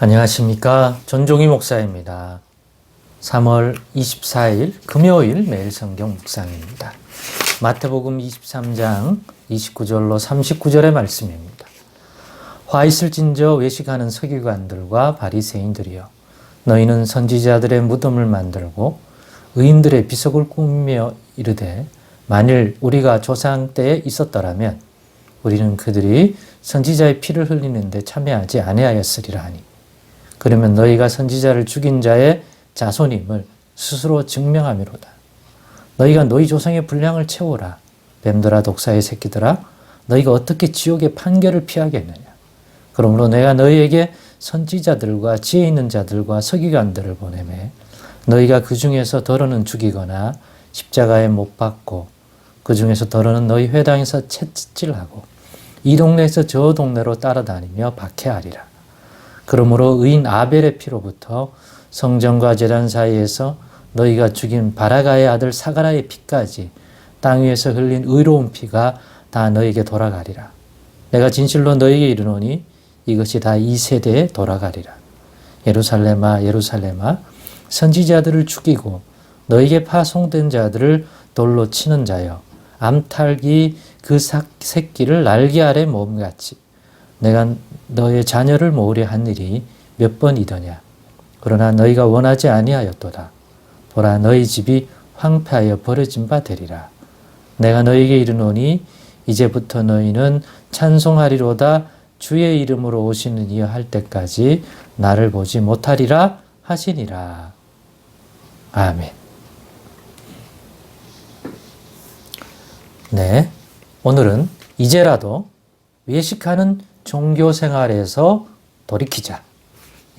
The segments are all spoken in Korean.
안녕하십니까. 전종희 목사입니다. 3월 24일 금요일 매일 성경 묵상입니다. 마태복음 23장 29절로 39절의 말씀입니다. 화 있을진저 외식하는 서기관들과 바리새인들이여, 너희는 선지자들의 무덤을 만들고 의인들의 비석을 꾸미며 이르되, 만일 우리가 조상 때에 있었더라면 우리는 그들이 선지자의 피를 흘리는데 참여하지 아니하였으리라 하니, 그러면 너희가 선지자를 죽인 자의 자손임을 스스로 증명하미로다. 너희가 너희 조상의 분량을 채우라. 뱀들아 독사의 새끼들아, 너희가 어떻게 지옥의 판결을 피하겠느냐. 그러므로 내가 너희에게 선지자들과 지혜 있는 자들과 서기관들을 보내매, 너희가 그 중에서 더러는 죽이거나 십자가에 못 박고, 그 중에서 더러는 너희 회당에서 채찍질하고 이 동네에서 저 동네로 따라다니며 박해하리라. 그러므로 의인 아벨의 피로부터 성전과 제단 사이에서 너희가 죽인 바라가의 아들 사가라의 피까지 땅 위에서 흘린 의로운 피가 다 너희에게 돌아가리라. 내가 진실로 너희에게 이르노니 이것이 다 이 세대에 돌아가리라. 예루살렘아 예루살렘아, 선지자들을 죽이고 너희에게 파송된 자들을 돌로 치는 자여, 암탉이 그 새끼를 날개 아래 모음같이 내가 너의 자녀를 모으려 한 일이 몇 번이더냐. 그러나 너희가 원하지 아니하였도다. 보라, 너희 집이 황폐하여 버려진 바 되리라. 내가 너희에게 이르노니 이제부터 너희는 찬송하리로다. 주의 이름으로 오시는 이여 할 때까지 나를 보지 못하리라 하시니라. 아멘. 네, 오늘은 이제라도 외식하는 종교생활에서 돌이키자.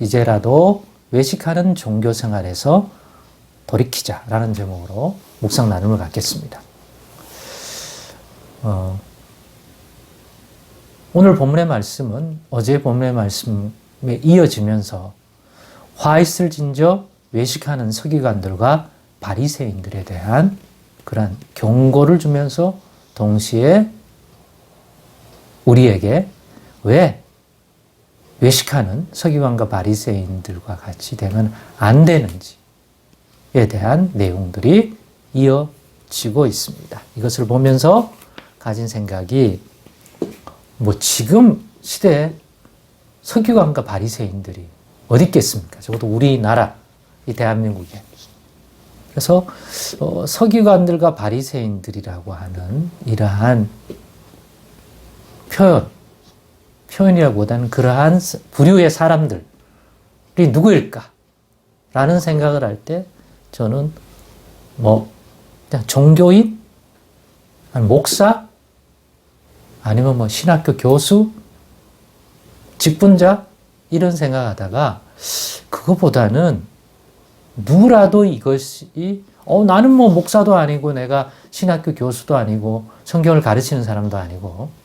이제라도 외식하는 종교생활에서 돌이키자라는 제목으로 묵상 나눔을 갖겠습니다. 오늘 본문의 말씀은 어제 본문의 말씀에 이어지면서 화 있을진저 외식하는 서기관들과 바리새인들에 대한 그런 경고를 주면서 동시에 우리에게 왜 외식하는 서기관과 바리새인들과 같이 되면 안 되는지에 대한 내용들이 이어지고 있습니다. 이것을 보면서 가진 생각이, 지금 시대에 서기관과 바리새인들이 어디 있겠습니까? 적어도 우리나라, 이 대한민국에. 그래서 서기관들과 바리새인들이라고 하는 이러한 표현이라기보다는 그러한 부류의 사람들이 누구일까? 라는 생각을 할 때 저는 그냥 종교인? 아니면 목사? 아니면 신학교 교수? 직분자? 이런 생각하다가 그거보다는 누구라도 이것이 나는 목사도 아니고 내가 신학교 교수도 아니고 성경을 가르치는 사람도 아니고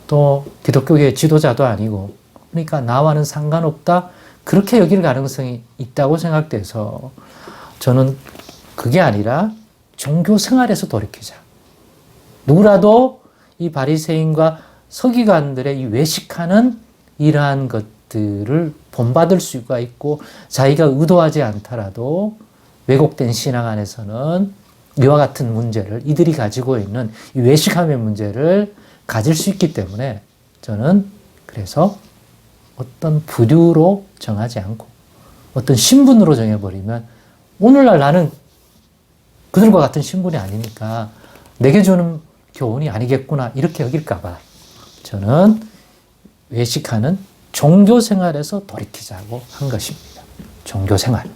또 기독교계 지도자도 아니고, 그러니까 나와는 상관없다, 그렇게 여길 가능성이 있다고 생각돼서 저는 그게 아니라 종교 생활에서 돌이키자. 누구라도 이 바리새인과 서기관들의 이 외식하는 이러한 것들을 본받을 수가 있고, 자기가 의도하지 않더라도 왜곡된 신앙 안에서는 이와 같은 문제를, 이들이 가지고 있는 이 외식함의 문제를 가질 수 있기 때문에 저는 그래서 어떤 부류로 정하지 않고 어떤 신분으로 정해버리면 오늘날 나는 그들과 같은 신분이 아니니까 내게 주는 교훈이 아니겠구나, 이렇게 여길까봐 저는 외식하는 종교생활에서 돌이키자고 한 것입니다. 종교생활.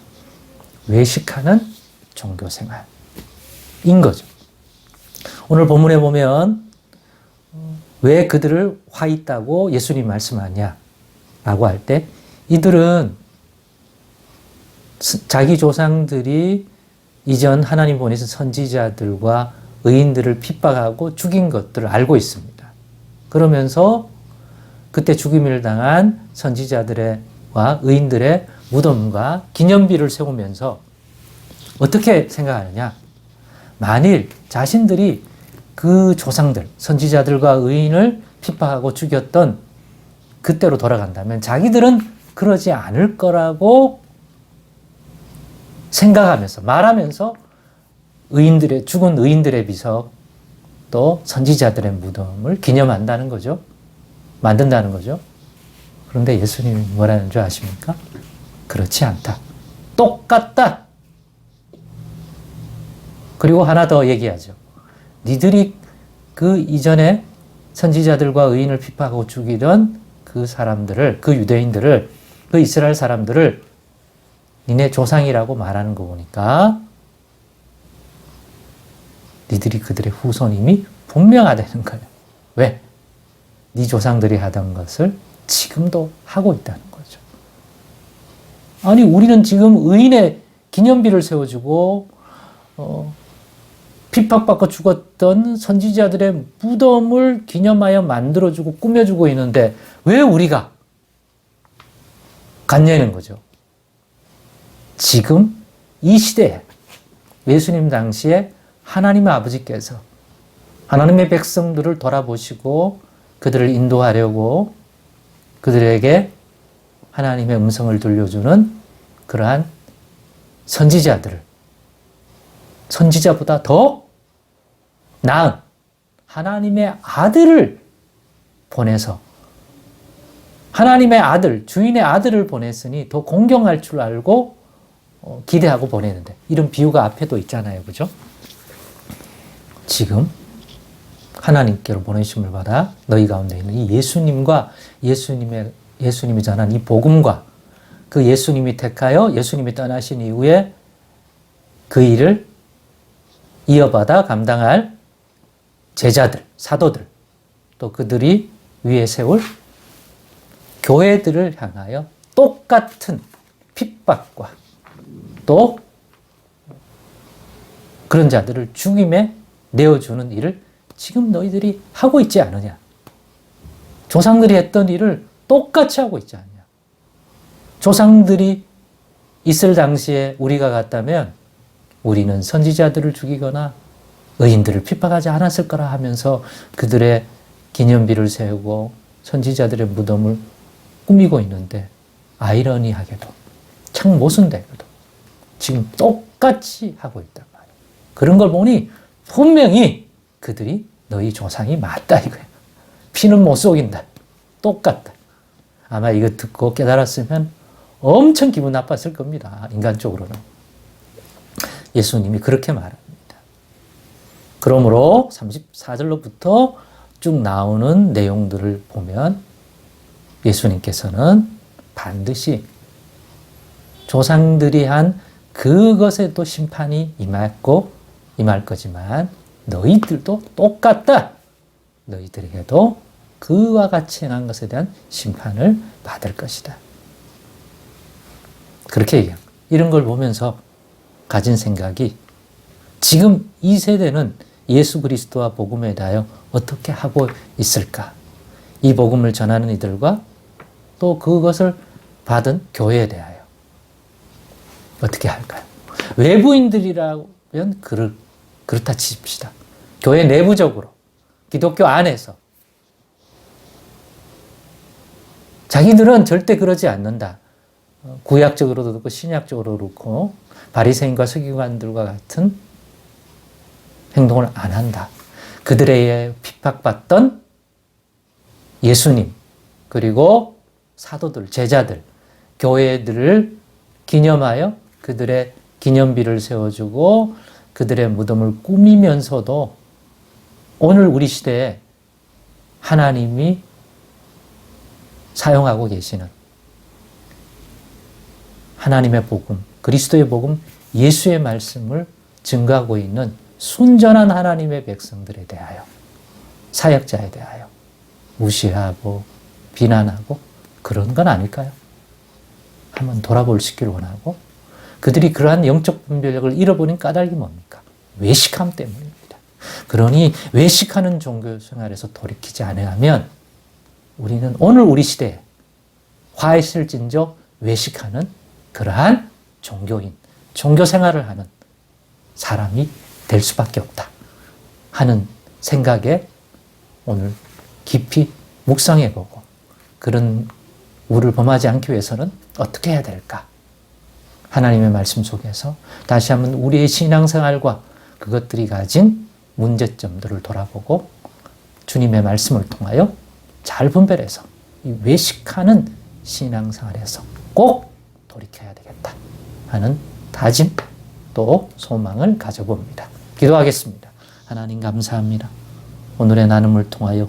외식하는 종교생활인 거죠. 오늘 본문에 보면 왜 그들을 화 있다고 예수님이 말씀하냐 라고 할 때, 이들은 자기 조상들이 이전 하나님 보내신 선지자들과 의인들을 핍박하고 죽인 것들을 알고 있습니다. 그러면서 그때 죽임을 당한 선지자들과 의인들의 무덤과 기념비를 세우면서 어떻게 생각하느냐. 만일 자신들이 그 조상들, 선지자들과 의인을 핍박하고 죽였던 그때로 돌아간다면 자기들은 그러지 않을 거라고 생각하면서 말하면서 죽은 의인들의 비석 또 선지자들의 무덤을 기념한다는 거죠. 만든다는 거죠. 그런데 예수님이 뭐라는 줄 아십니까? 그렇지 않다. 똑같다. 그리고 하나 더 얘기하죠. 니들이 그 이전에 선지자들과 의인을 핍박하고 죽이던 그 사람들을, 그 유대인들을, 그 이스라엘 사람들을 니네 조상이라고 말하는 거 보니까 니들이 그들의 후손임이 분명하다는 거예요. 왜? 네 조상들이 하던 것을 지금도 하고 있다는 거죠. 아니 우리는 지금 의인의 기념비를 세워주고 핍박받고 죽었던 선지자들의 무덤을 기념하여 만들어주고 꾸며주고 있는데 왜 우리가 갔냐는 거죠. 지금 이 시대에 예수님 당시에 하나님의 아버지께서 하나님의 백성들을 돌아보시고 그들을 인도하려고 그들에게 하나님의 음성을 들려주는 그러한 선지자들을 선지자보다 더 나은 하나님의 아들을 보내서 하나님의 아들, 주인의 아들을 보냈으니 더 공경할 줄 알고 기대하고 보내는데 이런 비유가 앞에도 있잖아요. 그죠? 지금 하나님께로 보내심을 받아 너희 가운데 있는 이 예수님과 예수님이 전한 이 복음과 그 예수님이 택하여 예수님이 떠나신 이후에 그 일을 이어받아 감당할 제자들, 사도들, 또 그들이 위에 세울 교회들을 향하여 똑같은 핍박과 또 그런 자들을 죽임에 내어주는 일을 지금 너희들이 하고 있지 않느냐. 조상들이 했던 일을 똑같이 하고 있지 않느냐. 조상들이 있을 당시에 우리가 갔다면 우리는 선지자들을 죽이거나 의인들을 핍박하지 않았을 거라 하면서 그들의 기념비를 세우고 선지자들의 무덤을 꾸미고 있는데 아이러니하게도 참 모순되게도 지금 똑같이 하고 있단 말이에요. 그런 걸 보니 분명히 그들이 너희 조상이 맞다 이거예요. 피는 못 속인다. 똑같다. 아마 이거 듣고 깨달았으면 엄청 기분 나빴을 겁니다. 인간적으로는. 예수님이 그렇게 말합니다. 그러므로 34절로부터 쭉 나오는 내용들을 보면 예수님께서는 반드시 조상들이 한 그것에 또 심판이 임할 거지만 너희들도 똑같다. 너희들에게도 그와 같이 행한 것에 대한 심판을 받을 것이다. 그렇게 얘기합니다. 이런 걸 보면서 가진 생각이 지금 이 세대는 예수 그리스도와 복음에 대하여 어떻게 하고 있을까? 이 복음을 전하는 이들과 또 그것을 받은 교회에 대하여 어떻게 할까요? 외부인들이라면 그렇다 치십시다. 교회 내부적으로, 기독교 안에서 자기들은 절대 그러지 않는다. 구약적으로도 그렇고 신약적으로도 그렇고 바리새인과 서기관들과 같은 행동을 안 한다. 그들에 의해 핍박받던 예수님 그리고 사도들, 제자들, 교회들을 기념하여 그들의 기념비를 세워주고 그들의 무덤을 꾸미면서도 오늘 우리 시대에 하나님이 사용하고 계시는 하나님의 복음, 그리스도의 복음, 예수의 말씀을 증거하고 있는 순전한 하나님의 백성들에 대하여, 사역자에 대하여 무시하고 비난하고 그런 건 아닐까요? 한번 돌아볼 수 있기를 원하고 그들이 그러한 영적 분별력을 잃어버린 까닭이 뭡니까? 외식함 때문입니다. 그러니 외식하는 종교 생활에서 돌이키지 않으면 우리는 오늘 우리 시대에 화했을진저 외식하는 그러한 종교인, 종교 생활을 하는 사람이 될 수밖에 없다 하는 생각에 오늘 깊이 묵상해보고 그런 우를 범하지 않기 위해서는 어떻게 해야 될까? 하나님의 말씀 속에서 다시 한번 우리의 신앙생활과 그것들이 가진 문제점들을 돌아보고 주님의 말씀을 통하여 잘 분별해서 이 외식하는 신앙생활에서 꼭 돌이켜야 되겠다 하는 다짐 또 소망을 가져봅니다. 기도하겠습니다. 하나님 감사합니다. 오늘의 나눔을 통하여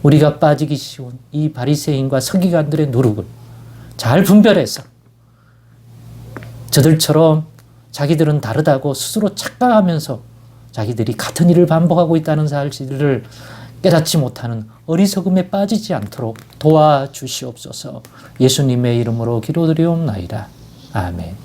우리가 빠지기 쉬운 이 바리새인과 서기관들의 누룩을 잘 분별해서 저들처럼 자기들은 다르다고 스스로 착각하면서 자기들이 같은 일을 반복하고 있다는 사실을 깨닫지 못하는 어리석음에 빠지지 않도록 도와주시옵소서. 예수님의 이름으로 기도드리옵나이다. 아멘.